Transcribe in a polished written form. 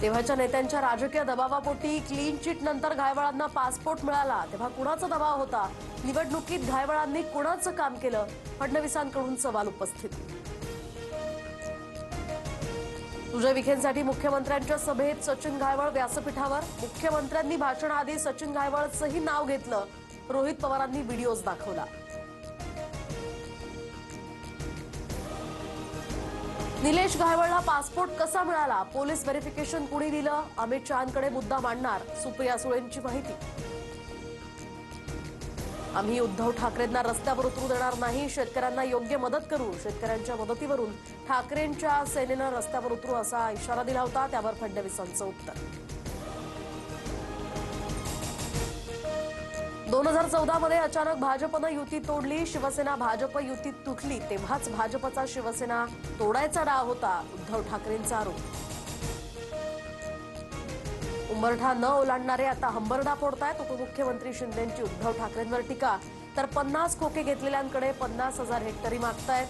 तेव्हाच्या नेत्यांच्या राजकीय दबावापोटी क्लीन चिट नंतर घायवळांना पासपोर्ट मिळाला तेव्हा कुणाचा दबाव होता? निवडणुकीत घायवळांनी कुणाचं काम केलं? फडणवीसांकडून सवाल उपस्थित। सुजय विखेंसाठी मुख्यमंत्र्यांच्या सभेत सचिन घायवळ व्यासपीठावर। मुख्यमंत्र्यांनी भाषणाआधी सचिन घायवळचंही नाव घेतलं। रोहित पवारांनी व्हिडिओज दाखवला। निलेश घायवळला पासपोर्ट कसा मिळाला? पोलीस व्हेरिफिकेशन कुणी दिलं? अमित शहांकडे मुद्दा मांडणार सुप्रिया सुळेंची माहिती। आम्ही उद्धव ठाकरेंना रस्त्यावर उतरू देणार नाही, शेतकऱ्यांना योग्य मदत करू। शेतकऱ्यांच्या मदतीवरून ठाकरेंच्या सेनेनं रस्त्यावर उतरू असा इशारा दिला होता, त्यावर फडणवीसांचं उत्तर। 2014 मध्ये अचानक भाजपनं युती तोडली, शिवसेना भाजप युतीत तुटली तेव्हाच भाजपचा शिवसेना तोडायचा डाव होता, उद्धव ठाकरेंचा आरोप। उंबरठा न ओलांडणारे आता हंबरडा फोडतायत। उपमुख्यमंत्री शिंदेंची उद्धव ठाकरेंवर टीका, तर 50 खोके घेतलेल्यांकडे 50,000 हेक्टरी मागतायत।